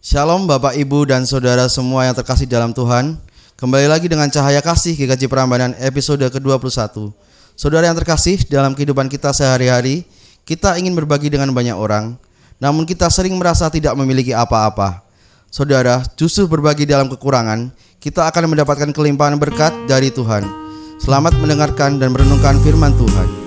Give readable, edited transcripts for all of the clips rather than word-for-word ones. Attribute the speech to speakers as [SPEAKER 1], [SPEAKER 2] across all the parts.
[SPEAKER 1] Shalom Bapak, Ibu, dan Saudara semua yang terkasih dalam Tuhan. Kembali lagi dengan Cahaya Kasih GKJ Prambanan episode ke-21. Saudara yang terkasih, dalam kehidupan kita sehari-hari, kita ingin berbagi dengan banyak orang, namun kita sering merasa tidak memiliki apa-apa. Saudara, justru berbagi dalam kekurangan, kita akan mendapatkan kelimpahan berkat dari Tuhan. Selamat mendengarkan dan merenungkan firman Tuhan.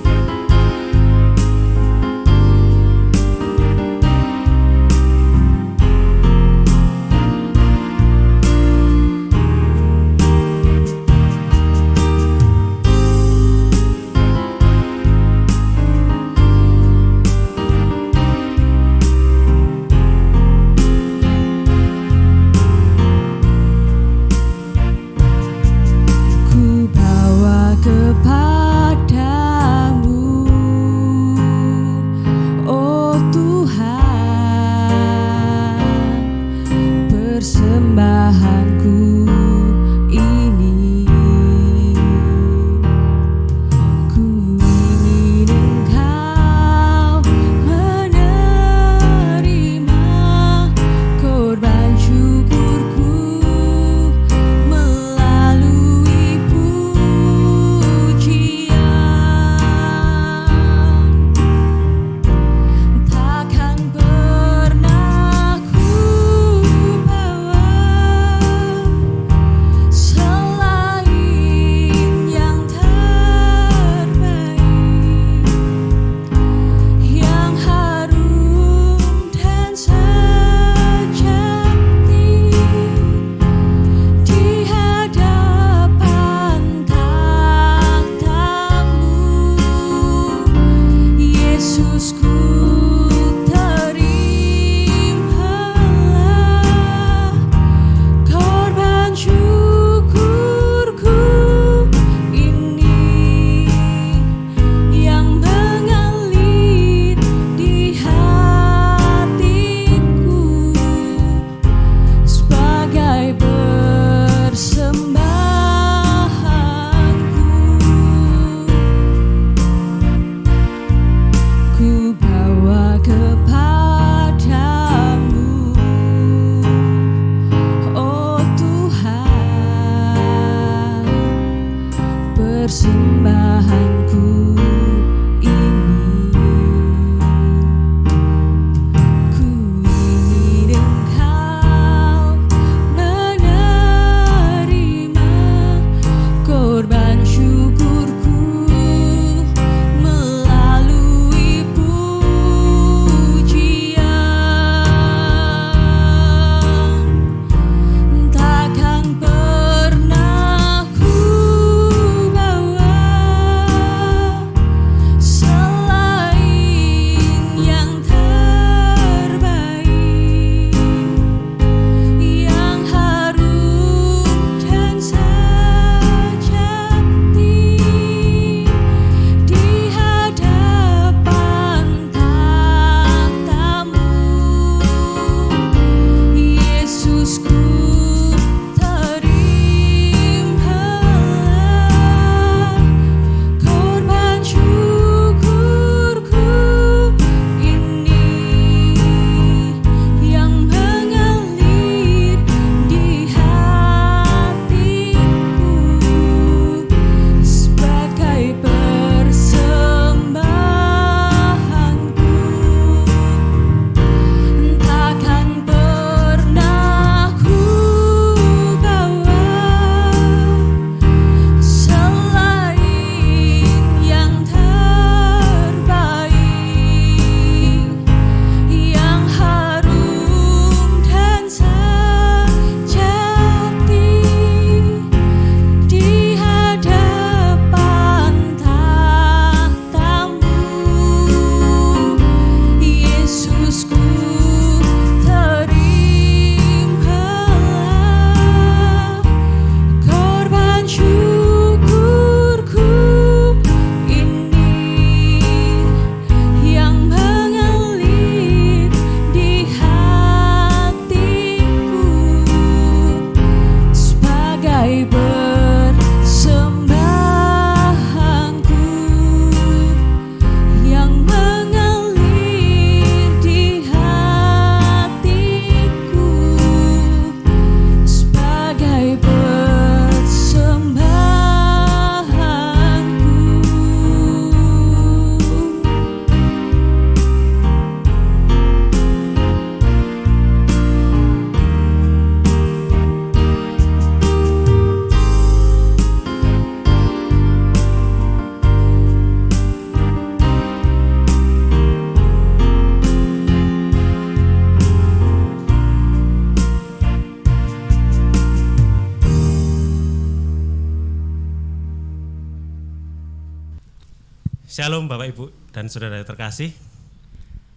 [SPEAKER 2] Shalom Bapak Ibu dan Saudara terkasih.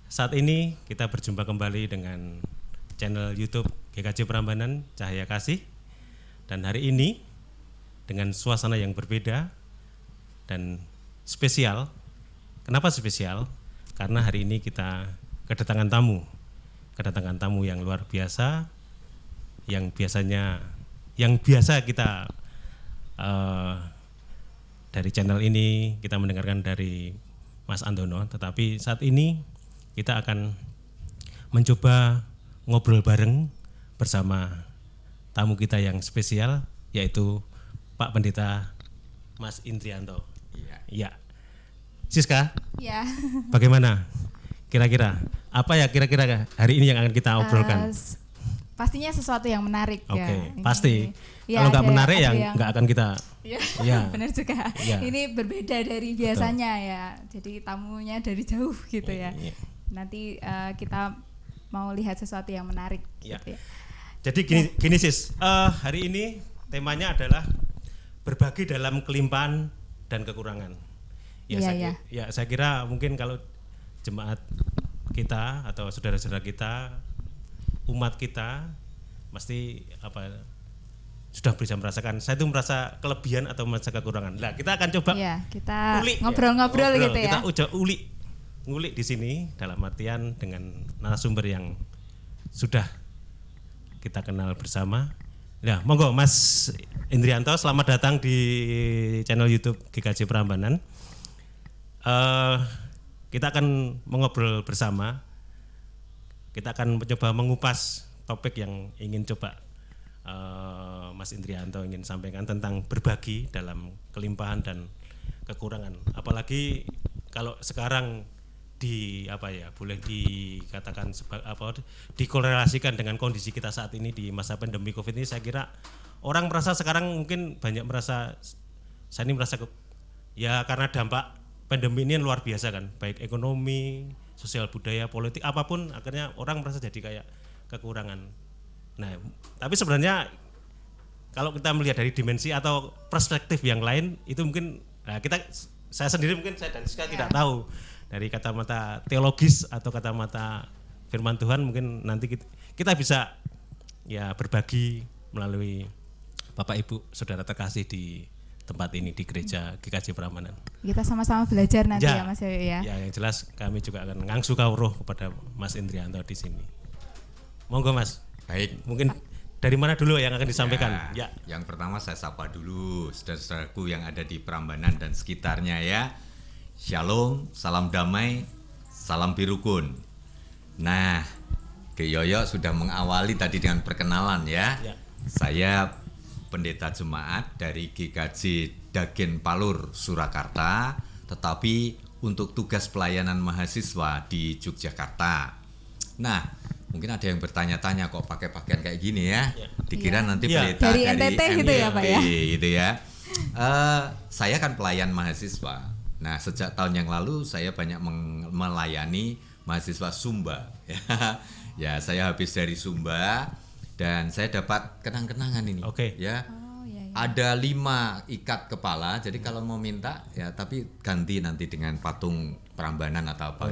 [SPEAKER 2] Saat ini kita berjumpa kembali dengan channel YouTube GKJ Prambanan Cahaya Kasih. Dan hari ini dengan suasana yang berbeda dan spesial. Kenapa spesial? Karena hari ini kita kedatangan tamu yang luar biasa, yang biasa kita dari channel ini kita mendengarkan dari Mas Andono, tetapi saat ini kita akan mencoba ngobrol bareng bersama tamu kita yang spesial, yaitu Pak Pendeta Mas Indrianto. Iya. Siska?
[SPEAKER 3] Ya.
[SPEAKER 2] Bagaimana? Kira-kira hari ini yang akan kita obrolkan?
[SPEAKER 3] Pastinya sesuatu yang menarik.
[SPEAKER 2] Oke, pasti.
[SPEAKER 3] Ya,
[SPEAKER 2] kalau nggak menarik ya nggak akan kita.
[SPEAKER 3] Ya. Benar juga.
[SPEAKER 2] Ya.
[SPEAKER 3] Ini berbeda dari biasanya. Betul. Ya. Jadi tamunya dari jauh gitu ya. Nanti kita mau lihat sesuatu yang menarik.
[SPEAKER 2] Ya.
[SPEAKER 3] Gitu ya.
[SPEAKER 2] Jadi gini sis, hari ini temanya adalah berbagi dalam kelimpahan dan kekurangan. Saya kira mungkin kalau jemaat kita atau saudara-saudara kita, umat kita pasti sudah bisa merasakan. Saya itu merasa kelebihan atau merasa kekurangan. Nah, kita akan coba
[SPEAKER 3] kita ngobrol-ngobrol gitu ya.
[SPEAKER 2] Kita ngulik di sini dalam artian dengan narasumber yang sudah kita kenal bersama. Nah, monggo Mas Indrianto, selamat datang di channel YouTube GKJ Prambanan. Kita akan mengobrol bersama. Kita akan mencoba mengupas topik yang ingin coba Mas Indrianto ingin sampaikan tentang berbagi dalam kelimpahan dan kekurangan. Apalagi kalau sekarang boleh dikatakan dikorelasikan dengan kondisi kita saat ini di masa pandemi Covid ini. Saya kira orang merasa sekarang mungkin banyak merasa karena dampak pandemi ini luar biasa kan, baik ekonomi, sosial, budaya, politik, apapun akhirnya orang merasa jadi kayak kekurangan. Nah, tapi sebenarnya kalau kita melihat dari dimensi atau perspektif yang lain itu mungkin saya sendiri mungkin saya dan Siska tidak tahu dari kacamata teologis atau kacamata firman Tuhan, mungkin nanti kita bisa berbagi melalui Bapak Ibu Saudara terkasih di tempat ini di gereja GKJ Prambanan. Kita sama-sama belajar nanti ya Mas Yoyo ya. Ya, yang jelas kami juga akan ngangsu kauruh kepada Mas Indrianto di sini. Monggo Mas.
[SPEAKER 4] Baik.
[SPEAKER 2] Mungkin dari mana dulu yang akan disampaikan?
[SPEAKER 4] Ya. Yang pertama saya sapa dulu saudara-saudaraku yang ada di Prambanan dan sekitarnya ya. Shalom, salam damai, salam birukun. Nah, Ke Yoyo sudah mengawali tadi dengan perkenalan ya. Saya pendeta jemaat dari GKJ Dagen Palur Surakarta, tetapi untuk tugas pelayanan mahasiswa di Yogyakarta. Nah, mungkin ada yang bertanya-tanya kok pakai pakaian kayak gini ya. Dikira nanti pendeta dari
[SPEAKER 3] NTT gitu ya Pak ya.
[SPEAKER 4] Gitu ya. Saya kan pelayan mahasiswa. Nah, sejak tahun yang lalu saya banyak melayani mahasiswa Sumba. Ya, saya habis dari Sumba dan saya dapat kenang-kenangan ini. Ya. Ada 5 ikat kepala. Jadi kalau mau minta ya, tapi ganti nanti dengan patung Prambanan atau apa.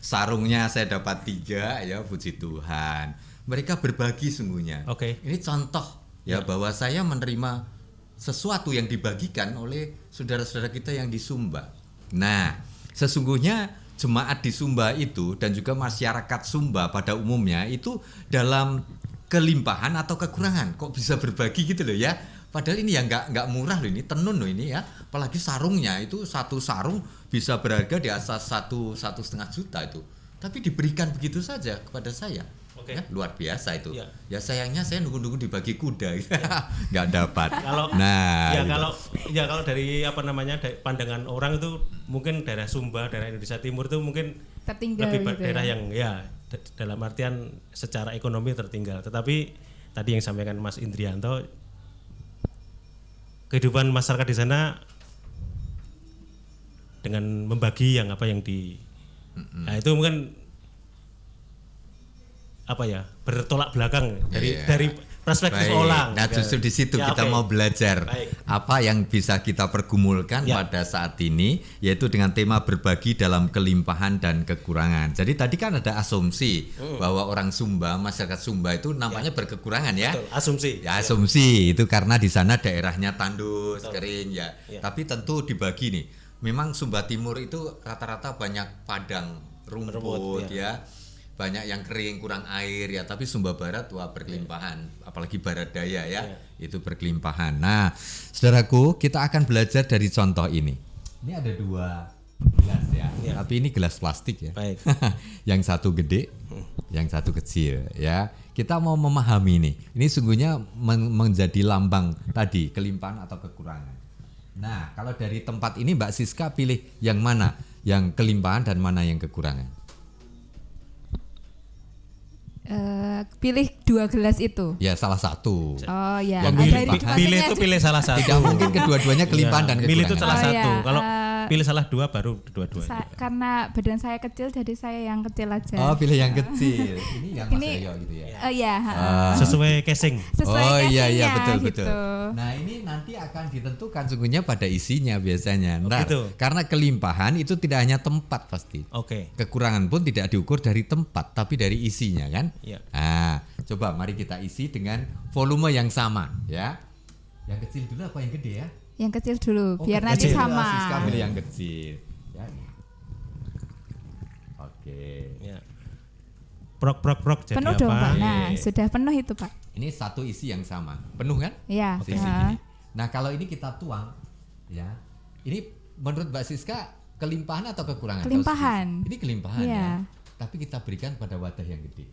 [SPEAKER 4] Sarungnya saya dapat 3 ya, puji Tuhan. Mereka berbagi sungguhnya. Ini contoh ya bahwa saya menerima sesuatu yang dibagikan oleh saudara-saudara kita yang di Sumba. Nah, sesungguhnya jemaat di Sumba itu dan juga masyarakat Sumba pada umumnya itu dalam kelimpahan atau kekurangan kok bisa berbagi gitu loh ya. Padahal ini ya nggak murah loh, ini tenun loh ini ya. Apalagi sarungnya itu, satu sarung bisa berharga di atas 1,5 juta itu. Tapi diberikan begitu saja kepada saya. Ya, luar biasa itu. Ya sayangnya saya nunggu-nunggu dibagi kuda, nggak dapat.
[SPEAKER 2] Kalau dari dari pandangan orang itu mungkin daerah Sumba, daerah Indonesia Timur itu mungkin
[SPEAKER 3] tertinggal
[SPEAKER 2] lebih
[SPEAKER 3] gitu
[SPEAKER 2] daerah yang dalam artian secara ekonomi tertinggal. Tetapi tadi yang sampaikan Mas Indrianto, kehidupan masyarakat di sana dengan membagi yang nah itu mungkin bertolak belakang perspektif
[SPEAKER 4] Baik.
[SPEAKER 2] orang.
[SPEAKER 4] Nah, justru di situ
[SPEAKER 2] Ya,
[SPEAKER 4] kita
[SPEAKER 2] oke.
[SPEAKER 4] mau belajar
[SPEAKER 2] Baik.
[SPEAKER 4] apa yang bisa kita pergumulkan
[SPEAKER 2] Ya.
[SPEAKER 4] pada saat ini, yaitu dengan tema berbagi dalam kelimpahan dan kekurangan. Jadi tadi kan ada asumsi bahwa orang Sumba, masyarakat Sumba itu nampaknya berkekurangan ya.
[SPEAKER 2] Betul, asumsi.
[SPEAKER 4] Ya, asumsi itu karena di sana daerahnya tandus, kering ya.
[SPEAKER 2] Ya.
[SPEAKER 4] Tapi tentu dibagi nih. Memang Sumba Timur itu rata-rata banyak padang rumput
[SPEAKER 2] Rumput,
[SPEAKER 4] ya. Banyak yang kering, kurang air ya, tapi Sumba Barat wah berkelimpahan, apalagi Barat Daya ya, itu berkelimpahan. Nah, saudaraku, kita akan belajar dari contoh ini. Ini ada 2 gelas ya, tapi ini gelas plastik ya.
[SPEAKER 2] Baik.
[SPEAKER 4] Yang satu gede, yang satu kecil ya. Kita mau memahami ini sungguhnya menjadi lambang tadi kelimpahan atau kekurangan. Nah, kalau dari tempat ini Mbak Siska pilih yang mana? Yang kelimpahan dan mana yang kekurangan?
[SPEAKER 3] Pilih 2 gelas itu.
[SPEAKER 4] Ya salah satu.
[SPEAKER 3] Oh ya.
[SPEAKER 4] Yang
[SPEAKER 3] Dari
[SPEAKER 4] pilih-
[SPEAKER 3] masing-masing
[SPEAKER 2] Pilih
[SPEAKER 3] aja.
[SPEAKER 2] itu pilih salah satu.
[SPEAKER 4] Tidak mungkin kedua-duanya kelimpahan dan
[SPEAKER 2] Pilih
[SPEAKER 4] kekurangan.
[SPEAKER 2] itu salah
[SPEAKER 3] Oh,
[SPEAKER 2] satu.
[SPEAKER 3] ya.
[SPEAKER 2] Kalau pilih salah 2 baru dua-duanya.
[SPEAKER 3] Karena badan saya kecil, jadi saya yang kecil aja.
[SPEAKER 4] Oh, pilih yang kecil. Ini yang Mas
[SPEAKER 3] Ini-
[SPEAKER 4] Yoyo gitu ya.
[SPEAKER 3] Oh ya.
[SPEAKER 2] Sesuai casing.
[SPEAKER 3] Sesuai
[SPEAKER 4] Oh iya iya
[SPEAKER 3] casingnya,
[SPEAKER 4] betul
[SPEAKER 3] gitu.
[SPEAKER 4] betul. Nah ini nanti akan ditentukan sungguhnya pada isinya biasanya. Ntar,
[SPEAKER 2] gitu.
[SPEAKER 4] karena kelimpahan itu tidak hanya tempat pasti.
[SPEAKER 2] Oke.
[SPEAKER 4] Kekurangan pun tidak diukur dari tempat tapi dari isinya kan.
[SPEAKER 2] Iya.
[SPEAKER 4] Nah coba mari kita isi dengan volume yang sama ya. Yang kecil dulu apa yang gede ya?
[SPEAKER 3] Yang kecil dulu,
[SPEAKER 4] Oh,
[SPEAKER 3] biar nanti
[SPEAKER 4] kecil.
[SPEAKER 3] sama.
[SPEAKER 4] Siska pilih yang kecil. Ya. Oke.
[SPEAKER 2] Ya. Prok jadi
[SPEAKER 3] Penuh
[SPEAKER 2] apa?
[SPEAKER 3] dong Pak.
[SPEAKER 4] Iya.
[SPEAKER 3] Nah, sudah penuh itu Pak.
[SPEAKER 4] Ini satu isi yang sama. Penuh kan?
[SPEAKER 3] Iya.
[SPEAKER 4] Sisi gini. Nah kalau ini kita tuang, ya, ini menurut Mbak Siska kelimpahan atau kekurangan?
[SPEAKER 3] Kelimpahan.
[SPEAKER 4] Ini kelimpahan
[SPEAKER 3] Iya.
[SPEAKER 4] ya. Tapi kita berikan pada wadah yang gede.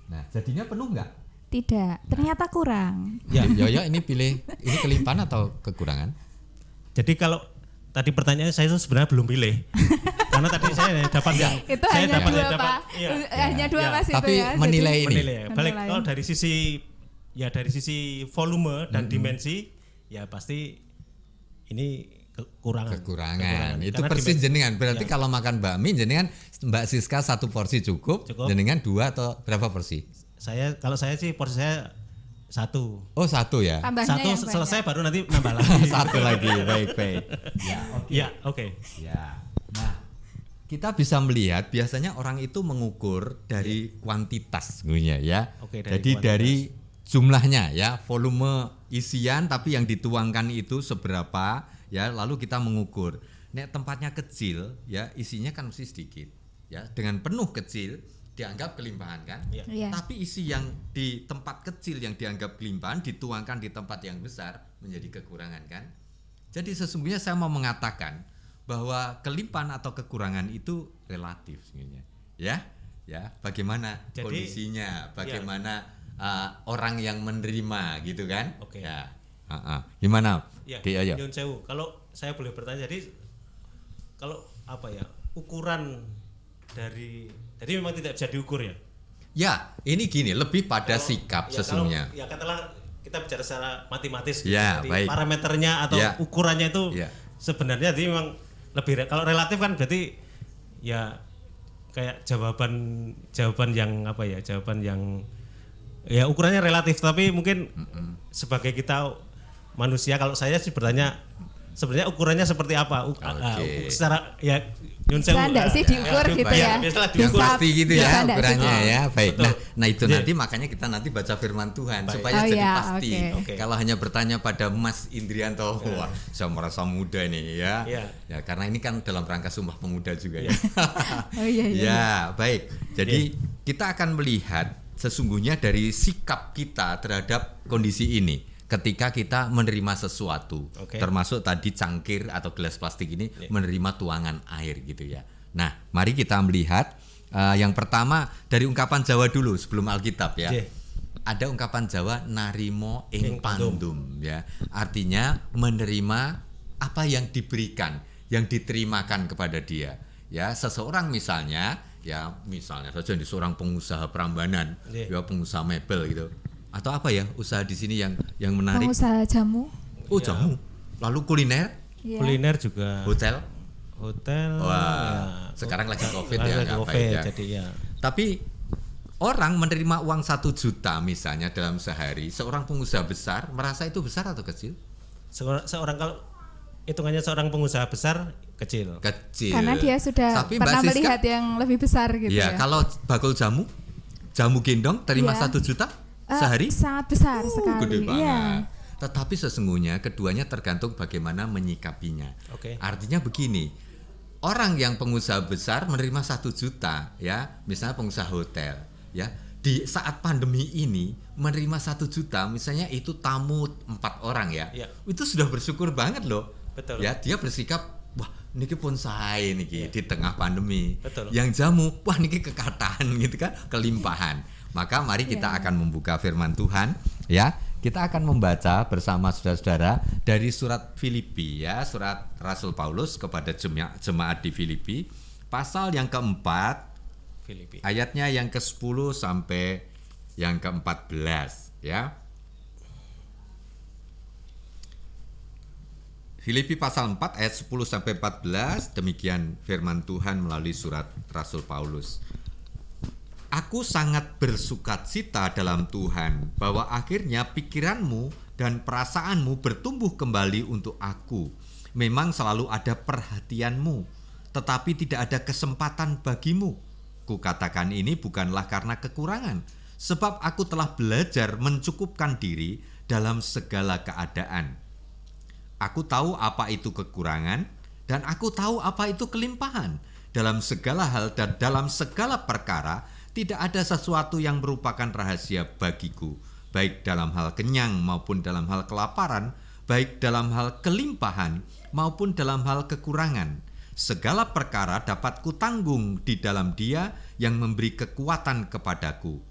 [SPEAKER 4] Nah jadinya penuh nggak?
[SPEAKER 3] Tidak, ternyata kurang.
[SPEAKER 2] Ya.
[SPEAKER 4] Yoyo ini pilih ini kelimpahan atau kekurangan?
[SPEAKER 2] Jadi kalau tadi pertanyaannya saya itu sebenarnya belum pilih. Karena tadi saya dapat yang
[SPEAKER 3] Itu
[SPEAKER 2] saya
[SPEAKER 3] hanya
[SPEAKER 2] dapat
[SPEAKER 3] dua
[SPEAKER 2] dapat-
[SPEAKER 3] Pak.
[SPEAKER 2] iya.
[SPEAKER 3] Hanya 2
[SPEAKER 2] Ya.
[SPEAKER 3] Mas itu
[SPEAKER 4] Tapi
[SPEAKER 3] ya. jadi-
[SPEAKER 4] menilai ini.
[SPEAKER 2] Menilai ya. Balik
[SPEAKER 3] Menilai.
[SPEAKER 2] kalau dari sisi volume dan dimensi ya pasti ini kekurangan.
[SPEAKER 4] Kekurangan. Itu
[SPEAKER 2] Karena
[SPEAKER 4] persis
[SPEAKER 2] dimensi-
[SPEAKER 4] jenengan. Berarti
[SPEAKER 2] Ya.
[SPEAKER 4] kalau makan bakmi jenengan Mbak Siska 1 porsi cukup,
[SPEAKER 2] Cukup.
[SPEAKER 4] jenengan 2 atau berapa porsi?
[SPEAKER 2] Kalau saya sih porsi saya 1.
[SPEAKER 4] Oh 1 ya.
[SPEAKER 3] Tambahnya
[SPEAKER 2] Satu
[SPEAKER 3] yang banyak.
[SPEAKER 2] selesai baru nanti nambah lagi.
[SPEAKER 4] 1 lagi, baik. Ya, oke.
[SPEAKER 2] Ya, oke.
[SPEAKER 4] Ya. Nah, kita bisa melihat biasanya orang itu mengukur dari kuantitas sebenarnya ya.
[SPEAKER 2] Oke, dari
[SPEAKER 4] Jadi
[SPEAKER 2] kuantitas.
[SPEAKER 4] dari jumlahnya ya, volume isian tapi yang dituangkan itu seberapa ya, lalu kita mengukur. Nek tempatnya kecil ya, isinya kan mesti sedikit. Ya, dengan penuh kecil dianggap kelimpahan kan?
[SPEAKER 2] Iya.
[SPEAKER 3] Iya.
[SPEAKER 4] Tapi isi yang di tempat kecil yang dianggap kelimpahan dituangkan di tempat yang besar menjadi kekurangan kan? Jadi sesungguhnya saya mau mengatakan bahwa kelimpahan atau kekurangan itu relatif sebenarnya. Ya, bagaimana
[SPEAKER 2] Jadi,
[SPEAKER 4] kondisinya, bagaimana orang yang menerima gitu kan?
[SPEAKER 2] Oke.
[SPEAKER 4] Ya. Gimana?
[SPEAKER 2] Ya,
[SPEAKER 4] Ki Yoyo?
[SPEAKER 2] Nyun Sewu. Kalau saya boleh bertanya, jadi kalau apa ya ukuran dari, jadi memang tidak bisa diukur ya?
[SPEAKER 4] Ya, ini gini, lebih pada sikap
[SPEAKER 2] Ya,
[SPEAKER 4] sesungguhnya.
[SPEAKER 2] Kalau, ya katakanlah kita bicara secara matematis, gitu.
[SPEAKER 4] Ya,
[SPEAKER 2] Jadi
[SPEAKER 4] baik.
[SPEAKER 2] parameternya atau
[SPEAKER 4] Ya.
[SPEAKER 2] ukurannya itu
[SPEAKER 4] Ya.
[SPEAKER 2] sebenarnya jadi memang lebih kalau relatif kan berarti ya kayak jawaban yang apa ya, jawaban yang ya ukurannya relatif, tapi mungkin sebagai kita manusia, kalau saya sih bertanya sebenarnya ukurannya seperti apa?
[SPEAKER 4] Oke.
[SPEAKER 2] Secara ya Nyun
[SPEAKER 3] Bisa
[SPEAKER 2] Sewu,
[SPEAKER 3] enggak sih diukur gitu ya?
[SPEAKER 2] biasalah
[SPEAKER 4] Yang
[SPEAKER 2] diukur.
[SPEAKER 4] pasti gitu
[SPEAKER 3] bisa
[SPEAKER 4] ya
[SPEAKER 3] enggak
[SPEAKER 4] ukurannya
[SPEAKER 3] sih?
[SPEAKER 4] ya. Baik.
[SPEAKER 2] Betul.
[SPEAKER 4] Nah itu
[SPEAKER 2] Jadi-
[SPEAKER 4] nanti makanya kita nanti baca firman Tuhan
[SPEAKER 2] Baik.
[SPEAKER 4] supaya
[SPEAKER 3] Oh
[SPEAKER 4] jadi
[SPEAKER 3] ya,
[SPEAKER 4] pasti.
[SPEAKER 3] oke.
[SPEAKER 4] Kalau hanya bertanya pada Mas Indrianto, wah saya merasa muda nih ya.
[SPEAKER 2] Iya.
[SPEAKER 4] Ya karena ini kan dalam rangka Sumpah Pemuda juga ya.
[SPEAKER 3] Oh iya iya.
[SPEAKER 4] Ya, baik. Jadi kita akan melihat sesungguhnya dari sikap kita terhadap kondisi ini ketika kita menerima sesuatu,
[SPEAKER 2] Oke.
[SPEAKER 4] termasuk tadi cangkir atau gelas plastik ini
[SPEAKER 2] Ya.
[SPEAKER 4] menerima tuangan air gitu ya. Nah, mari kita melihat yang pertama dari ungkapan Jawa dulu sebelum Alkitab ya.
[SPEAKER 2] Oke.
[SPEAKER 4] Ada ungkapan Jawa narimo ing
[SPEAKER 2] Ing pandum.
[SPEAKER 4] pandum ya. Artinya menerima apa yang diberikan, yang diterimakan kepada dia. Ya, seseorang misalnya saja di seorang pengusaha Prambanan,
[SPEAKER 2] Iya.
[SPEAKER 4] ya pengusaha mebel gitu. Atau apa ya usaha di sini yang menarik?
[SPEAKER 3] Pengusaha jamu.
[SPEAKER 4] Oh, jamu. Lalu kuliner,
[SPEAKER 3] Iya.
[SPEAKER 2] Kuliner juga
[SPEAKER 4] hotel.
[SPEAKER 2] hotel.
[SPEAKER 4] Wah,
[SPEAKER 2] ya.
[SPEAKER 4] sekarang lagi Covid
[SPEAKER 2] Lagi
[SPEAKER 4] ya,
[SPEAKER 2] lagi
[SPEAKER 4] nggak
[SPEAKER 2] Covid,
[SPEAKER 4] baik ya.
[SPEAKER 2] jadi ya.
[SPEAKER 4] Tapi Orang menerima uang 1 juta misalnya dalam sehari, seorang pengusaha besar merasa itu besar atau kecil?
[SPEAKER 2] Seorang kalau hitungannya seorang pengusaha besar kecil.
[SPEAKER 4] Kecil.
[SPEAKER 3] Karena dia sudah
[SPEAKER 4] Tapi Mbak
[SPEAKER 3] pernah
[SPEAKER 4] Siska,
[SPEAKER 3] melihat yang lebih besar gitu
[SPEAKER 4] ya,
[SPEAKER 3] ya.
[SPEAKER 4] kalau bakul jamu gendong terima
[SPEAKER 3] Iya.
[SPEAKER 4] 1 juta sehari?
[SPEAKER 3] Sangat besar sekali.
[SPEAKER 4] Gede banget.
[SPEAKER 3] Iya.
[SPEAKER 4] Tetapi sesungguhnya keduanya tergantung bagaimana menyikapinya.
[SPEAKER 2] Oke.
[SPEAKER 4] Artinya begini, orang yang pengusaha besar menerima 1 juta, ya, misalnya pengusaha hotel, ya, di saat pandemi ini menerima 1 juta, misalnya itu tamu 4 orang ya,
[SPEAKER 2] Iya.
[SPEAKER 4] itu sudah bersyukur banget loh.
[SPEAKER 2] Betul.
[SPEAKER 4] Ya, dia bersikap, wah, niki pun saya niki di tengah pandemi.
[SPEAKER 2] Betul.
[SPEAKER 4] Yang jamu, wah niki kekataan gitu kan, kelimpahan. Maka mari kita akan membuka firman Tuhan, ya. Kita akan membaca bersama saudara-saudara dari surat Filipi, ya, surat Rasul Paulus kepada jemaat di Filipi, pasal yang keempat,
[SPEAKER 2] Filipi.
[SPEAKER 4] ayatnya yang ke-10 sampai yang ke-14, ya. Filipi pasal 4 ayat 10 sampai 14, demikian firman Tuhan melalui surat Rasul Paulus. Aku sangat bersukacita dalam Tuhan bahwa akhirnya pikiranmu dan perasaanmu bertumbuh kembali untuk aku. Memang selalu ada perhatianmu, tetapi tidak ada kesempatan bagimu. Kukatakan ini bukanlah karena kekurangan, sebab aku telah belajar mencukupkan diri dalam segala keadaan. Aku tahu apa itu kekurangan, dan aku tahu apa itu kelimpahan. Dalam segala hal dan dalam segala perkara, tidak ada sesuatu yang merupakan rahasia bagiku, baik dalam hal kenyang maupun dalam hal kelaparan, baik dalam hal kelimpahan maupun dalam hal kekurangan. Segala perkara dapat kutanggung di dalam Dia yang memberi kekuatan kepadaku.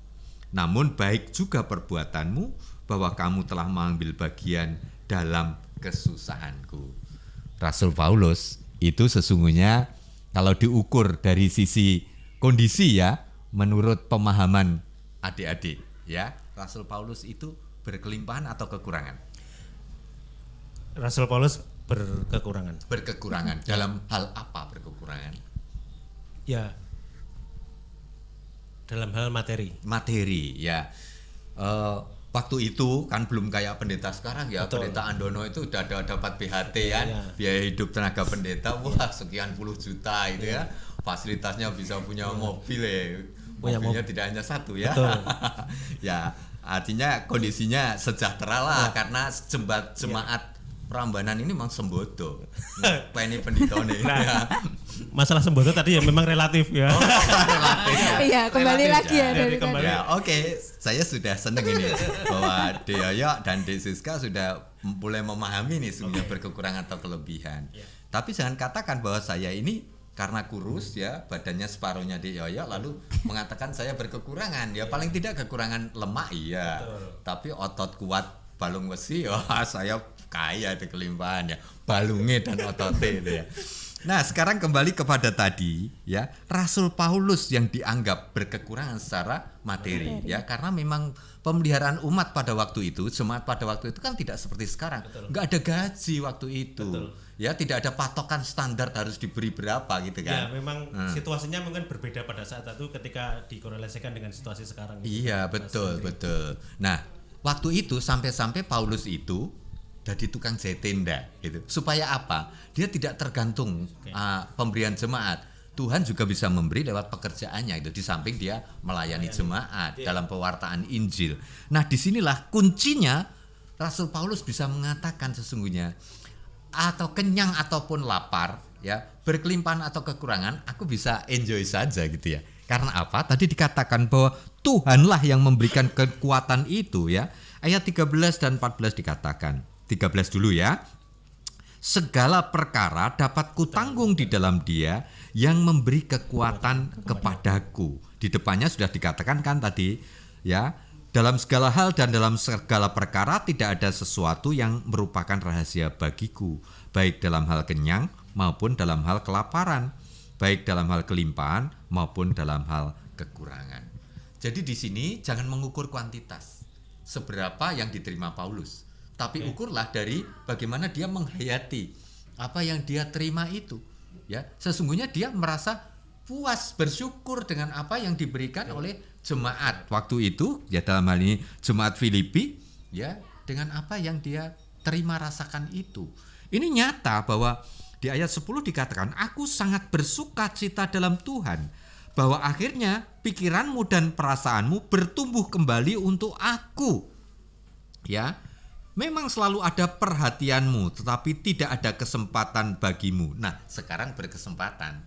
[SPEAKER 4] Namun baik juga perbuatanmu, bahwa kamu telah mengambil bagian dalam kesusahanku. Rasul Paulus itu sesungguhnya kalau diukur dari sisi kondisi, ya, menurut pemahaman adik-adik, ya, Rasul Paulus itu berkelimpahan atau kekurangan?
[SPEAKER 2] Rasul Paulus berkekurangan.
[SPEAKER 4] Berkekurangan. Dalam hal apa berkekurangan?
[SPEAKER 2] Ya, dalam hal materi.
[SPEAKER 4] Materi, ya. Waktu itu kan belum kayak pendeta sekarang, ya.
[SPEAKER 2] Betul.
[SPEAKER 4] Pendeta Andono itu udah dapat BHT kan,
[SPEAKER 2] Ya.
[SPEAKER 4] biaya hidup tenaga pendeta, wah sekian puluh juta itu, ya. Fasilitasnya bisa punya mobil, ya.
[SPEAKER 2] Punya
[SPEAKER 4] Mobilnya tidak hanya satu, ya.
[SPEAKER 2] Betul.
[SPEAKER 4] Ya, artinya kondisinya sejahtera lah, karena jemaat Prambanan ini memang sembodo. Penny penditone.
[SPEAKER 2] Nah, masalah sembodo tadi ya memang relatif ya.
[SPEAKER 3] Iya, kembali lagi ya dari
[SPEAKER 2] Jadi kembali.
[SPEAKER 3] tadi.
[SPEAKER 4] Ya, oke, saya sudah senang ini bahwa Deoyo dan Dek Siska sudah mulai memahami nih sebenarnya berkekurangan atau kelebihan. Tapi jangan katakan bahwa saya ini karena kurus, ya, badannya separuhnya Deoyo lalu mengatakan saya berkekurangan. Ya paling tidak kekurangan lemak, iya. Tapi otot kuat balung besi, wah saya kaya ada kelimpahan, ya, balungnya dan ototnya itu, ya. Nah, sekarang kembali kepada tadi, ya, Rasul Paulus yang dianggap berkekurangan secara materi, ya, karena memang pemeliharaan umat pada waktu itu, jemaat pada waktu itu kan tidak seperti sekarang, nggak ada gaji waktu itu.
[SPEAKER 2] Betul.
[SPEAKER 4] Ya, tidak ada patokan standar harus diberi berapa gitu
[SPEAKER 2] Ya,
[SPEAKER 4] kan.
[SPEAKER 2] memang situasinya mungkin berbeda pada saat itu ketika dikorelasikan dengan situasi sekarang.
[SPEAKER 4] Iya, betul, betul. Nah, waktu itu sampai-sampai Paulus itu jadi tukang jahit tenda gitu. Supaya apa? Dia tidak tergantung pemberian jemaat. Tuhan juga bisa memberi lewat pekerjaannya itu, di samping dia melayani jemaat dalam pewartaan Injil. Nah, disinilah kuncinya Rasul Paulus bisa mengatakan sesungguhnya atau kenyang ataupun lapar, ya, berkelimpahan atau kekurangan, aku bisa enjoy saja gitu, ya. Karena apa? Tadi dikatakan bahwa Tuhanlah yang memberikan kekuatan itu, ya. Ayat 13 dan 14 dikatakan. 13 dulu, ya. Segala perkara dapat kutanggung di dalam Dia yang memberi kekuatan kepadaku. Di depannya sudah dikatakan kan tadi, ya. Dalam segala hal dan dalam segala perkara tidak ada sesuatu yang merupakan rahasia bagiku, baik dalam hal kenyang maupun dalam hal kelaparan, baik dalam hal kelimpahan maupun dalam hal kekurangan. Jadi di sini jangan mengukur kuantitas seberapa yang diterima Paulus, tapi ukurlah dari bagaimana dia menghayati apa yang dia terima itu, ya. Sesungguhnya dia merasa puas, bersyukur dengan apa yang diberikan oleh jemaat waktu itu, ya dalam hal ini jemaat Filipi, ya dengan apa yang dia terima rasakan itu. Ini nyata bahwa di ayat 10 dikatakan, aku sangat bersuka cita dalam Tuhan, bahwa akhirnya pikiranmu dan perasaanmu bertumbuh kembali untuk aku. Ya, memang selalu ada perhatianmu, tetapi tidak ada kesempatan bagimu. Nah, sekarang berkesempatan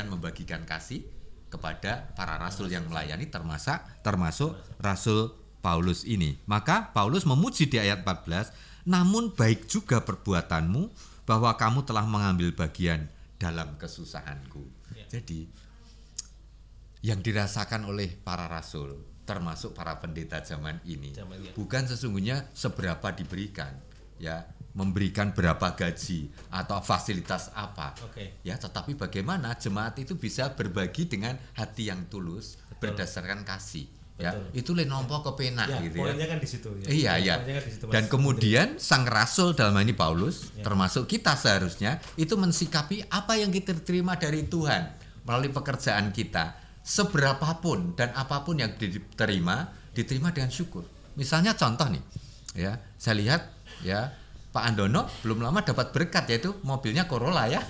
[SPEAKER 4] membagikan kasih kepada para rasul yang melayani, termasuk Rasul Paulus ini. Maka Paulus memuji di ayat 14, namun baik juga perbuatanmu, bahwa kamu telah mengambil bagian dalam kesusahanku. Jadi yang dirasakan oleh para rasul, termasuk para pendeta zaman ini, bukan sesungguhnya seberapa diberikan, ya, memberikan berapa gaji atau fasilitas apa, ya, tetapi bagaimana jemaat itu bisa berbagi dengan hati yang tulus. Betul. Berdasarkan kasih. Ya, itu le nompo kepenak
[SPEAKER 2] ya,
[SPEAKER 4] gitu ya.
[SPEAKER 2] Poinnya kan di situ ya.
[SPEAKER 4] Iya.
[SPEAKER 2] Kan di situ,
[SPEAKER 4] dan kemudian sang rasul dalam ini Paulus, termasuk kita seharusnya itu mensikapi apa yang kita terima dari Tuhan melalui pekerjaan kita, seberapapun dan apapun yang diterima dengan syukur. Misalnya contoh nih, ya, saya lihat ya Pak Andono belum lama dapat berkat, yaitu mobilnya Corolla ya.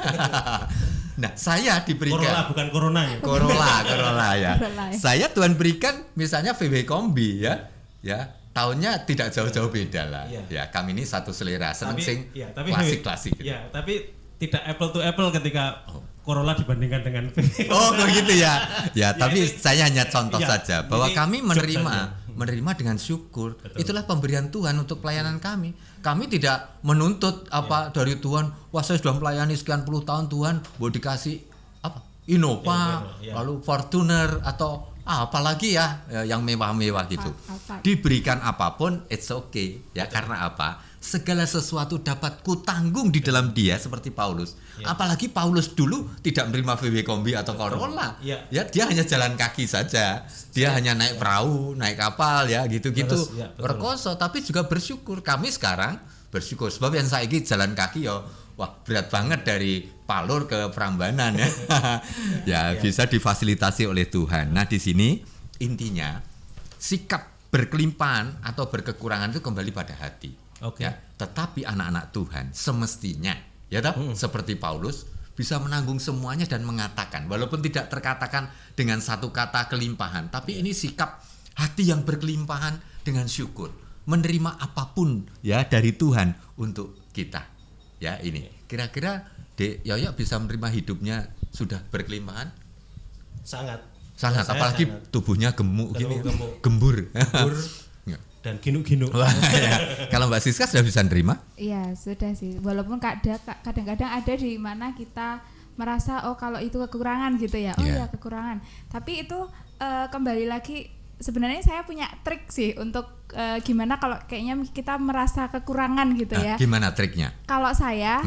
[SPEAKER 4] Nah, saya diberikan
[SPEAKER 2] Corolla, bukan Corona ya.
[SPEAKER 4] Corolla ya. Saya Tuhan berikan misalnya VW Kombi ya. Ya, tahunnya tidak jauh-jauh beda lah. Ya, kami ini satu selera, seneng sing klasik-klasik. Gitu.
[SPEAKER 2] Ya, tapi tidak apple to apple ketika Corolla dibandingkan dengan VW.
[SPEAKER 4] Oh, begitu ya. Ya, tapi saya hanya contoh saja bahwa kami menerima dengan syukur. Betul. Itulah pemberian Tuhan untuk pelayanan kami. Kami tidak menuntut apa dari Tuhan. Wah, saya sudah melayani sekian puluh tahun, Tuhan mau dikasih apa? Innova, lalu Fortuner atau apalagi ya yang mewah-mewah gitu. Diberikan apapun it's okay ya. Betul. Karena apa? Segala sesuatu dapat kutanggung di dalam Dia, seperti Paulus. Apalagi Paulus dulu tidak menerima VW Kombi atau Corolla. Ya, dia hanya jalan kaki saja. Dia hanya naik perahu, naik kapal ya, gitu-gitu. Berkoso, tapi juga bersyukur. Kami sekarang bersyukur sebab yang saiki jalan kaki ya, wah berat banget dari Palur ke Prambanan ya. Ya, bisa difasilitasi oleh Tuhan. Nah, di sini intinya sikap berkelimpahan atau berkekurangan itu kembali pada hati. Ya, tetapi anak-anak Tuhan semestinya ya seperti Paulus bisa menanggung semuanya dan mengatakan, walaupun tidak terkatakan dengan satu kata kelimpahan, tapi ini sikap hati yang berkelimpahan dengan syukur, menerima apapun ya dari Tuhan untuk kita. Ya, ini kira-kira Dek Yoyo bisa menerima hidupnya sudah berkelimpahan?
[SPEAKER 2] Sangat,
[SPEAKER 4] apalagi tubuhnya gemuk gini, gembur.
[SPEAKER 2] Dan ginu-ginu.
[SPEAKER 4] Ya. Kalau Mbak Siska sudah bisa nerima?
[SPEAKER 3] Iya, sudah sih. Walaupun kadang-kadang ada di mana kita merasa oh kalau itu kekurangan gitu ya. Oh ya kekurangan. Tapi itu kembali lagi sebenarnya saya punya trik sih untuk gimana kalau kayaknya kita merasa kekurangan gitu ya.
[SPEAKER 4] Gimana triknya?
[SPEAKER 3] Kalau saya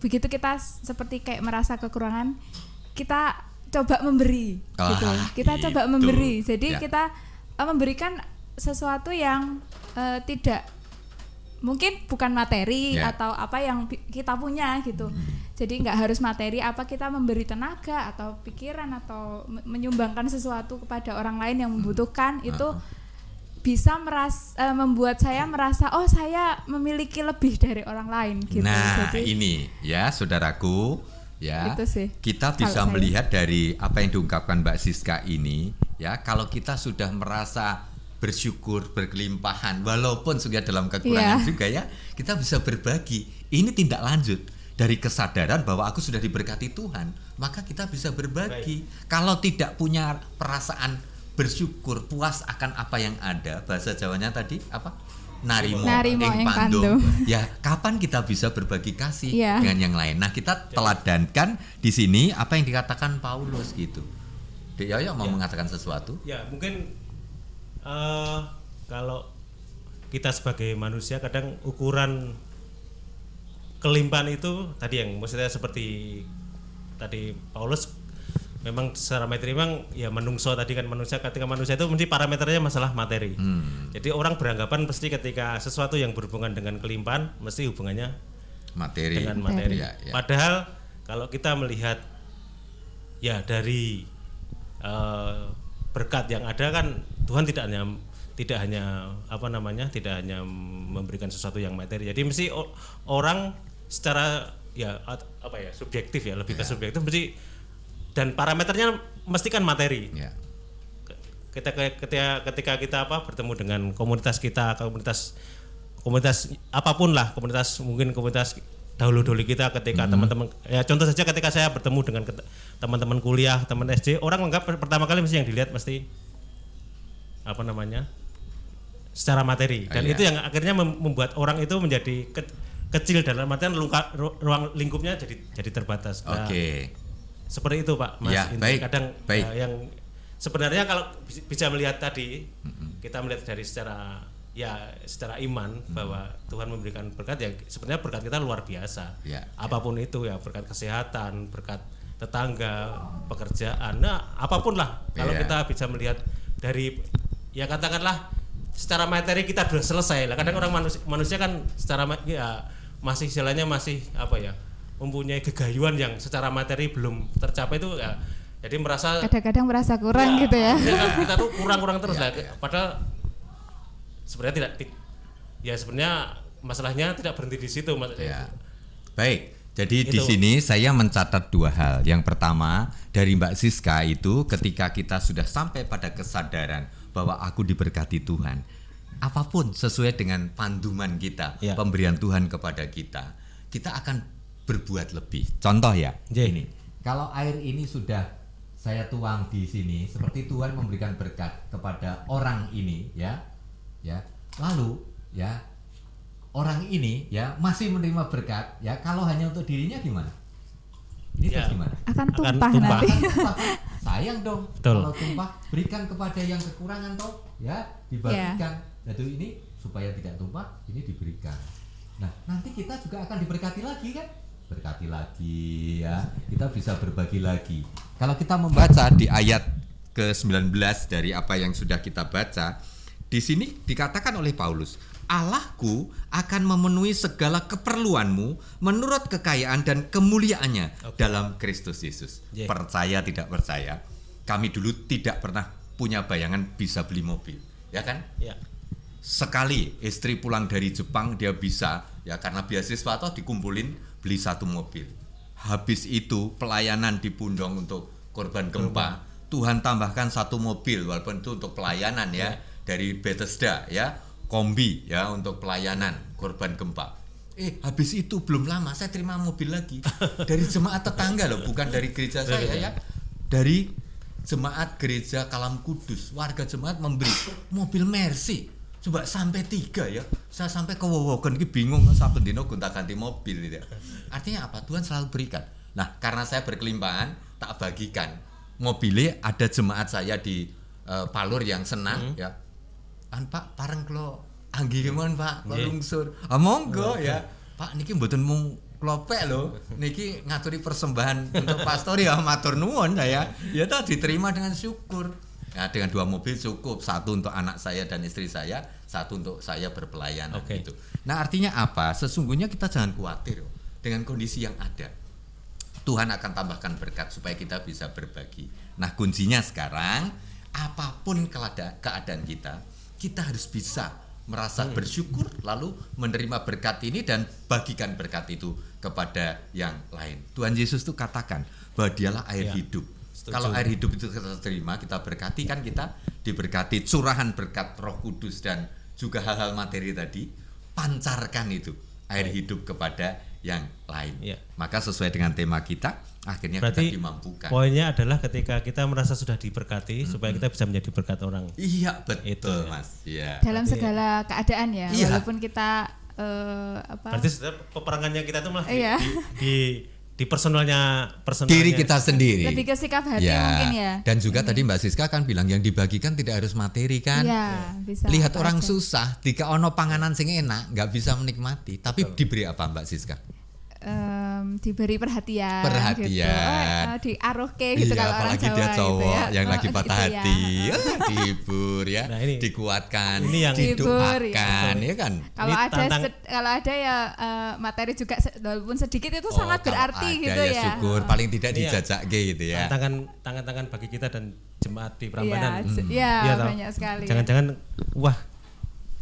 [SPEAKER 3] begitu kita seperti kayak merasa kekurangan, kita coba memberi gitu. Kita coba memberi. Jadi kita memberikan sesuatu yang tidak mungkin bukan materi atau apa yang kita punya gitu. Jadi nggak harus materi, apa kita memberi tenaga atau pikiran atau menyumbangkan sesuatu kepada orang lain yang membutuhkan itu bisa membuat saya merasa oh saya memiliki lebih dari orang lain gitu.
[SPEAKER 4] Nah,
[SPEAKER 3] jadi,
[SPEAKER 4] ini ya saudaraku ya.
[SPEAKER 3] Itu sih.
[SPEAKER 4] Kita bisa melihat dari apa yang diungkapkan Mbak Siska ini ya, kalau kita sudah merasa bersyukur, berkelimpahan, walaupun sudah dalam kekurangan juga ya, kita bisa berbagi. Ini tindak lanjut dari kesadaran bahwa aku sudah diberkati Tuhan, maka kita bisa berbagi. Kalau tidak punya perasaan bersyukur, puas akan apa yang ada, bahasa Jawanya tadi apa? Narimo ing pandum. Ya, kapan kita bisa berbagi kasih dengan yang lain? Nah, kita teladankan di sini apa yang dikatakan Paulus gitu. Dek Yoyo mau mengatakan sesuatu?
[SPEAKER 2] Ya, mungkin kalau kita sebagai manusia kadang ukuran kelimpahan itu tadi yang maksudnya seperti tadi Paulus memang secara materi memang ya menungso tadi kan manusia, ketika manusia itu mesti parameternya masalah materi. Jadi orang beranggapan pasti ketika sesuatu yang berhubungan dengan kelimpahan mesti hubungannya dengan materi. Ya. Padahal kalau kita melihat ya dari berkat yang ada kan Tuhan tidak hanya tidak hanya memberikan sesuatu yang materi. Jadi mesti orang secara subjektif ya, lebih ke subjektif mesti, dan parameternya mesti kan materi.
[SPEAKER 4] Ya.
[SPEAKER 2] Ketika kita bertemu dengan komunitas kita, komunitas apapun lah, mungkin komunitas dahulu kita ketika teman-teman, ya contoh saja ketika saya bertemu dengan teman-teman kuliah, teman SD, orang menganggap pertama kali mesti yang dilihat mesti secara materi, dan itu yang akhirnya membuat orang itu menjadi kecil, dalam artian ruang lingkupnya jadi terbatas. Nah, seperti itu Pak Mas.
[SPEAKER 4] Ya,
[SPEAKER 2] kadang yang sebenarnya kalau bisa melihat tadi, kita melihat dari secara iman bahwa Tuhan memberikan berkat, ya sebenarnya berkat kita luar biasa. Apapun itu ya, berkat kesehatan, berkat tetangga, pekerjaan, nah apapun lah. Kalau kita bisa melihat dari, ya katakanlah secara materi kita sudah selesai lah. Kadang orang manusia kan secara masih istilahnya mempunyai kegayuan yang secara materi belum tercapai itu ya. Jadi kadang-kadang merasa kurang gitu ya. Kita tuh kurang terus lah. Padahal sebenarnya sebenarnya masalahnya tidak berhenti di situ, Mas.
[SPEAKER 4] Baik. Jadi di sini saya mencatat 2 hal. Yang pertama, dari Mbak Siska itu ketika kita sudah sampai pada kesadaran bahwa aku diberkati Tuhan, apapun sesuai dengan panduman kita, pemberian Tuhan kepada kita akan berbuat lebih. Contoh ya, ini. Kalau air ini sudah saya tuang di sini, seperti Tuhan memberikan berkat kepada orang ini, ya. Lalu, ya, orang ini ya masih menerima berkat, ya, kalau hanya untuk dirinya gimana? Ini terus gimana?
[SPEAKER 3] Akan tumpah nanti.
[SPEAKER 4] Sayang dong. Betul. Kalau tumpah, berikan kepada yang kekurangan toh, ya, dibagikan. Nah, ini supaya tidak tumpah, ini diberikan. Nah, nanti kita juga akan diberkati lagi kan? Berkati lagi ya. Kita bisa berbagi lagi. Kalau kita membaca di ayat ke-19 dari apa yang sudah kita baca, di sini dikatakan oleh Paulus, Allahku akan memenuhi segala keperluanmu menurut kekayaan dan kemuliaannya dalam Kristus Yesus. Percaya tidak percaya, kami dulu tidak pernah punya bayangan bisa beli mobil, ya kan? Sekali istri pulang dari Jepang, dia bisa, ya karena beasiswa atau dikumpulin beli 1 mobil. Habis itu pelayanan di Pundong untuk korban gempa, Tuhan tambahkan 1 mobil, walaupun itu untuk pelayanan ya, dari Bethesda ya, kombi ya untuk pelayanan korban gempa. Habis itu belum lama saya terima mobil lagi dari jemaat tetangga loh, bukan dari gereja saya ya, dari jemaat gereja Kalam Kudus. Warga jemaat memberi mobil Mercy, coba sampai 3 ya. Saya sampai ke Wowogan ki bingung, saben dino gonta-ganti mobil gitu. Artinya apa? Tuhan selalu berikan. Nah, karena saya berkelimpahan, tak bagikan. Mobilnya ada jemaat saya di Palur yang senang ya. Pak pareng klo anggi kemon Pak lungsur. Monggo ya. Pak niki mboten mung klopek lho. Niki ngaturi persembahan untuk pastor ya, matur nuwun saya. Ya toh diterima dengan syukur. Nah, dengan 2 mobil cukup, 1 untuk anak saya dan istri saya, 1 untuk saya berpelayanan gitu. Nah, artinya apa? Sesungguhnya kita jangan khawatir dengan kondisi yang ada. Tuhan akan tambahkan berkat supaya kita bisa berbagi. Nah, kuncinya sekarang apapun keadaan kita harus bisa merasa bersyukur, lalu menerima berkat ini dan bagikan berkat itu kepada yang lain. Tuhan Yesus itu katakan bahwa dialah air hidup. Setuju. Kalau air hidup itu kita terima, kita berkati, kan kita diberkati curahan berkat Roh Kudus dan juga hal-hal materi tadi, pancarkan itu air hidup kepada yang lain. Maka sesuai dengan tema kita, akhirnya berarti kita dimampukan.
[SPEAKER 2] Poinnya adalah ketika kita merasa sudah diberkati, supaya kita bisa menjadi berkat orang.
[SPEAKER 4] Iya, betul Mas.
[SPEAKER 3] Dalam segala keadaan ya, walaupun kita
[SPEAKER 2] berarti peperangannya kita itu malah di personalnya
[SPEAKER 4] diri kita sendiri.
[SPEAKER 3] Lebih ke sikap hati mungkin ya.
[SPEAKER 4] Dan juga tadi Mbak Siska kan bilang yang dibagikan tidak harus materi kan.
[SPEAKER 3] Bisa.
[SPEAKER 4] Lihat orang susah, jika ono panganan sing enak, nggak bisa menikmati. Tapi diberi apa Mbak Siska?
[SPEAKER 3] diberi perhatian.
[SPEAKER 4] Perhatian.
[SPEAKER 3] Gitu. Diaruhke gitu
[SPEAKER 4] Iya,
[SPEAKER 3] kalau orang
[SPEAKER 4] apalagi
[SPEAKER 3] Jawa
[SPEAKER 4] dia cowok
[SPEAKER 3] gitu ya.
[SPEAKER 4] yang lagi patah
[SPEAKER 3] Gitu
[SPEAKER 4] hati,
[SPEAKER 3] ya.
[SPEAKER 4] dihibur ya,
[SPEAKER 2] Nah, ini-
[SPEAKER 4] dikuatkan,
[SPEAKER 2] ini yang-
[SPEAKER 3] Dihibur,
[SPEAKER 4] didoakan, ya kan?
[SPEAKER 3] Kalau
[SPEAKER 2] Ini
[SPEAKER 3] ada
[SPEAKER 2] tantang-
[SPEAKER 3] kalau ada ya materi juga walaupun sedikit itu
[SPEAKER 4] Oh,
[SPEAKER 3] sangat
[SPEAKER 4] kalau
[SPEAKER 3] berarti
[SPEAKER 4] ada
[SPEAKER 3] gitu ya.
[SPEAKER 4] syukur, paling tidak
[SPEAKER 2] Ini ya,
[SPEAKER 4] dijajake gitu ya.
[SPEAKER 2] tantangan bagi kita dan jemaat di
[SPEAKER 3] Iya,
[SPEAKER 2] Prambanan.
[SPEAKER 3] iya,
[SPEAKER 2] Iya, toh.
[SPEAKER 3] banyak sekali.
[SPEAKER 2] Jangan-jangan wah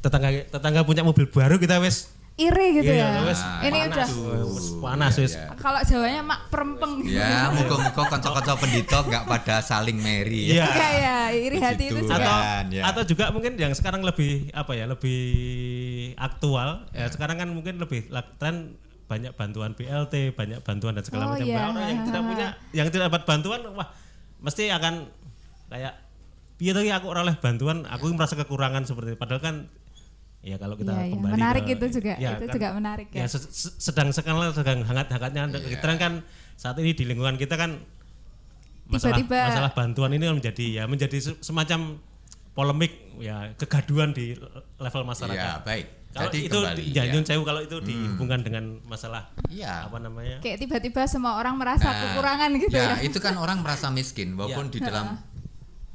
[SPEAKER 2] tetangga punya mobil baru kita wes
[SPEAKER 3] Iri gitu
[SPEAKER 2] iya,
[SPEAKER 3] ya.
[SPEAKER 2] wes
[SPEAKER 3] Ini
[SPEAKER 2] panas,
[SPEAKER 3] udah
[SPEAKER 2] wes panas wes.
[SPEAKER 4] Iya.
[SPEAKER 3] kalau Jawanya mak perempeng.
[SPEAKER 4] Ya, muka-muka kanca-kanca pendito nggak pada saling meri ya.
[SPEAKER 2] Iya.
[SPEAKER 3] Iya ya, iri hati itu
[SPEAKER 4] Begitu.
[SPEAKER 3] juga.
[SPEAKER 4] Kan, ya.
[SPEAKER 2] Atau juga mungkin yang sekarang lebih lebih aktual ya sekarang kan mungkin lebih tren banyak bantuan BLT, banyak bantuan dan segala
[SPEAKER 3] Oh,
[SPEAKER 2] macam.
[SPEAKER 3] iya.
[SPEAKER 2] Orang yang tidak punya, yang tidak dapat bantuan, wah mesti akan kayak piye tuh aku ora oleh bantuan, aku merasa kekurangan seperti itu. Padahal kan ya kalau kita
[SPEAKER 3] Iya, iya.
[SPEAKER 2] kembali
[SPEAKER 3] Menarik
[SPEAKER 2] ke-
[SPEAKER 3] itu juga,
[SPEAKER 2] ya,
[SPEAKER 3] itu
[SPEAKER 2] kan,
[SPEAKER 3] juga menarik ya.
[SPEAKER 2] sedang hangat-hangatnya tren kan saat ini di lingkungan kita kan
[SPEAKER 3] Tiba-tiba-
[SPEAKER 2] masalah bantuan ini menjadi semacam polemik ya kegaduhan di level masyarakat.
[SPEAKER 4] Iya, baik.
[SPEAKER 2] Kalau
[SPEAKER 4] Jadi
[SPEAKER 2] itu
[SPEAKER 4] kembali
[SPEAKER 2] ya,
[SPEAKER 4] ya.
[SPEAKER 2] nyun sewu kalau itu dihubungkan dengan masalah
[SPEAKER 4] Iya.
[SPEAKER 2] apa namanya?
[SPEAKER 3] Kayak tiba-tiba semua orang merasa kekurangan gitu
[SPEAKER 4] ya.
[SPEAKER 3] ya.
[SPEAKER 4] Itu kan orang merasa miskin walaupun di dalam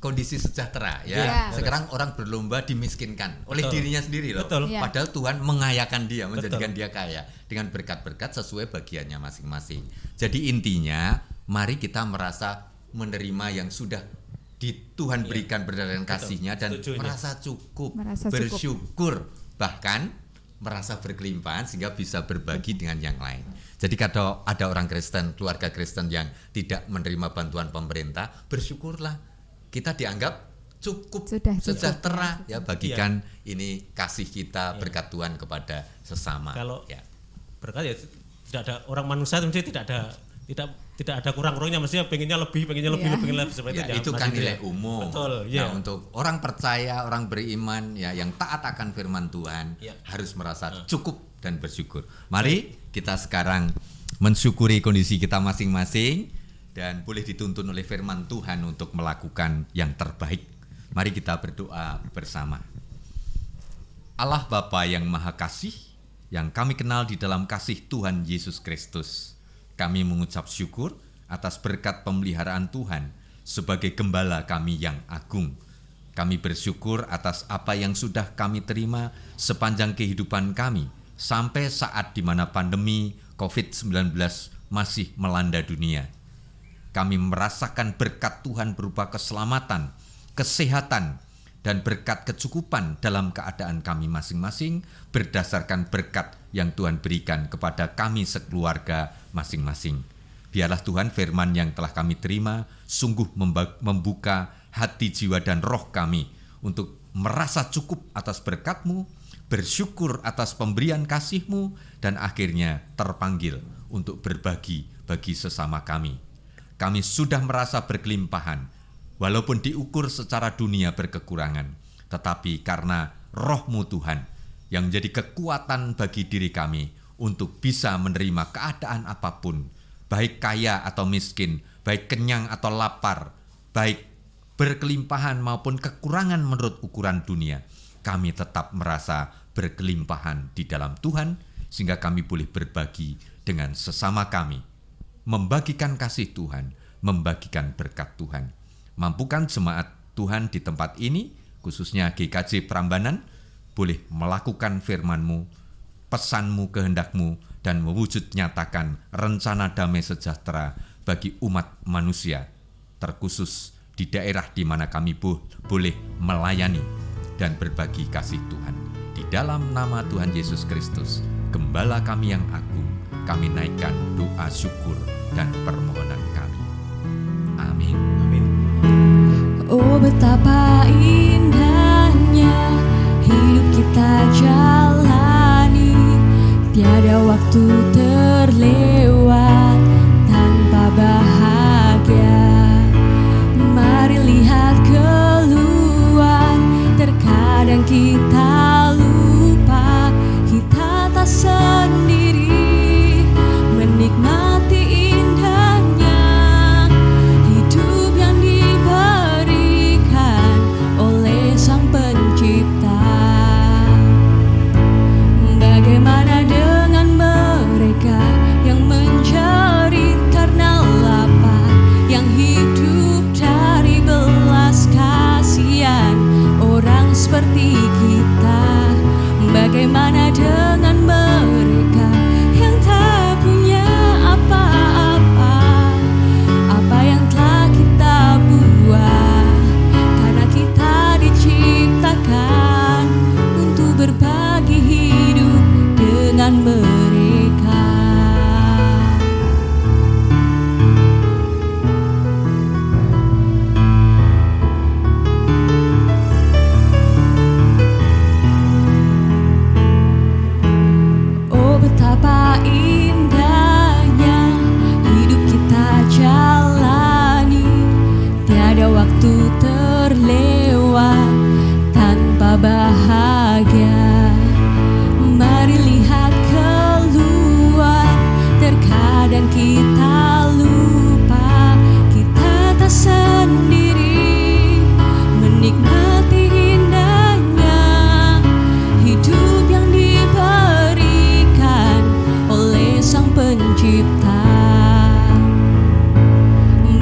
[SPEAKER 4] kondisi sejahtera ya.
[SPEAKER 3] Iya.
[SPEAKER 4] Sekarang orang berlomba dimiskinkan oleh
[SPEAKER 2] Betul.
[SPEAKER 4] dirinya sendiri loh.
[SPEAKER 2] Betul.
[SPEAKER 3] Iya.
[SPEAKER 4] Padahal Tuhan mengayakan dia, menjadikan dia kaya dengan berkat-berkat sesuai bagiannya masing-masing. Jadi intinya mari kita merasa menerima yang sudah Tuhan berikan berdasarkan kasihnya dan
[SPEAKER 2] Setuju ini.
[SPEAKER 4] merasa cukup,
[SPEAKER 3] Merasa cukup.
[SPEAKER 4] bersyukur, bahkan merasa berkelimpahan sehingga bisa berbagi dengan yang lain. Jadi kalau ada orang Kristen, keluarga Kristen yang tidak menerima bantuan pemerintah, bersyukurlah kita dianggap cukup,
[SPEAKER 3] Sudah cukup.
[SPEAKER 4] sejahtera ya, bagikan ini kasih kita berkat Tuhan kepada sesama.
[SPEAKER 2] Kalau
[SPEAKER 4] ya.
[SPEAKER 2] berkat ya tidak ada orang manusia itu mesti tidak ada kurang-kurangnya, mestinya pengennya lebih
[SPEAKER 3] Iya.
[SPEAKER 2] seperti
[SPEAKER 4] Ya,
[SPEAKER 2] itu.
[SPEAKER 4] itu kan nilai umum.
[SPEAKER 2] Betul, ya.
[SPEAKER 4] Nah, untuk orang percaya, orang beriman ya yang taat akan firman Tuhan
[SPEAKER 2] Ya.
[SPEAKER 4] harus merasa cukup dan bersyukur. Mari kita sekarang mensyukuri kondisi kita masing-masing dan boleh dituntun oleh firman Tuhan untuk melakukan yang terbaik. Mari kita berdoa bersama. Allah Bapa yang Maha Kasih, yang kami kenal di dalam kasih Tuhan Yesus Kristus, kami mengucap syukur atas berkat pemeliharaan Tuhan sebagai gembala kami yang agung. Kami bersyukur atas apa yang sudah kami terima sepanjang kehidupan kami sampai saat di mana pandemi COVID-19 masih melanda dunia. Kami merasakan berkat Tuhan berupa keselamatan, kesehatan, dan berkat kecukupan dalam keadaan kami masing-masing berdasarkan berkat yang Tuhan berikan kepada kami sekeluarga masing-masing. Biarlah Tuhan firman yang telah kami terima sungguh membuka hati, jiwa, dan roh kami untuk merasa cukup atas berkat-Mu, bersyukur atas pemberian kasih-Mu, dan akhirnya terpanggil untuk berbagi bagi sesama kami. Kami sudah merasa berkelimpahan, walaupun diukur secara dunia berkekurangan, tetapi karena roh-Mu Tuhan yang menjadi kekuatan bagi diri kami untuk bisa menerima keadaan apapun, baik kaya atau miskin, baik kenyang atau lapar, baik berkelimpahan maupun kekurangan menurut ukuran dunia, kami tetap merasa berkelimpahan di dalam Tuhan, sehingga kami boleh berbagi dengan sesama kami, membagikan kasih Tuhan, membagikan berkat Tuhan. Mampukan jemaat Tuhan di tempat ini, khususnya GKJ Prambanan, boleh melakukan firman-Mu, pesan-Mu, kehendak-Mu, dan mewujud nyatakan rencana damai sejahtera bagi umat manusia, terkhusus di daerah di mana kami boleh melayani dan berbagi kasih Tuhan. Di dalam nama Tuhan Yesus Kristus, Gembala kami yang agung, kami naikkan doa syukur dan permohonan kami. Amin.
[SPEAKER 2] Amin.
[SPEAKER 5] Oh, betapa indahnya hidup kita jalani, tiada waktu terlewat tanpa bahagia. Mari lihat keluar, terkadang kita lupa kita tak sendiri, menikmati indahnya hidup yang diberikan oleh Sang Pencipta. Bagaimana dengan mereka yang menjadi seperti kita. Bagaimana dengan mereka yang tak punya apa-apa? Apa yang telah kita buat, karena kita diciptakan untuk berbagi hidup dengan mereka. Oh, betapa indahnya hidup kita jalani, tiada waktu terlewat tanpa bahagia. Mari lihat keluar, terkadang kita lupa kita tak sendiri, menikmati indahnya hidup yang diberikan oleh Sang Pencipta.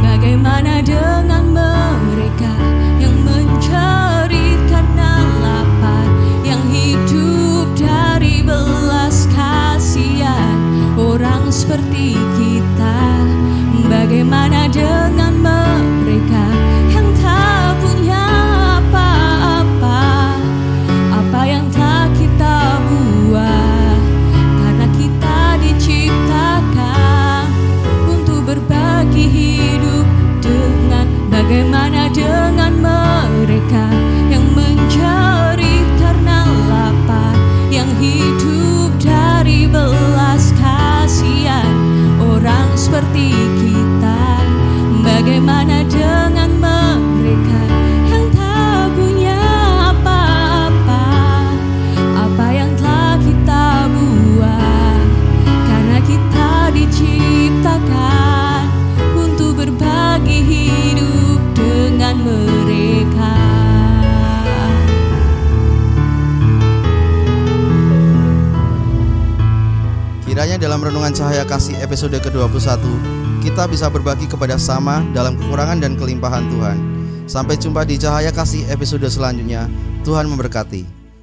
[SPEAKER 5] Bagaimana dengan mereka yang mencari karena lapar, yang hidup dari belas kasihan orang seperti kita? Bagaimana dengan mereka yang tak punya apa-apa? Apa yang telah kita buat, karena kita diciptakan untuk berbagi hidup dengan. Bagaimana dengan mereka yang mencari karena lapar, yang hidup dari belas kasihan orang seperti kita? Bagaimana dengan mereka yang tak punya apa-apa? Apa yang telah kita buat, karena kita diciptakan untuk berbagi hidup dengan mereka.
[SPEAKER 1] Kiranya dalam Renungan Cahaya Kasih episode ke-21, kita bisa berbagi kepada sama dalam kekurangan dan kelimpahan Tuhan. Sampai jumpa di Cahaya Kasih episode selanjutnya. Tuhan memberkati.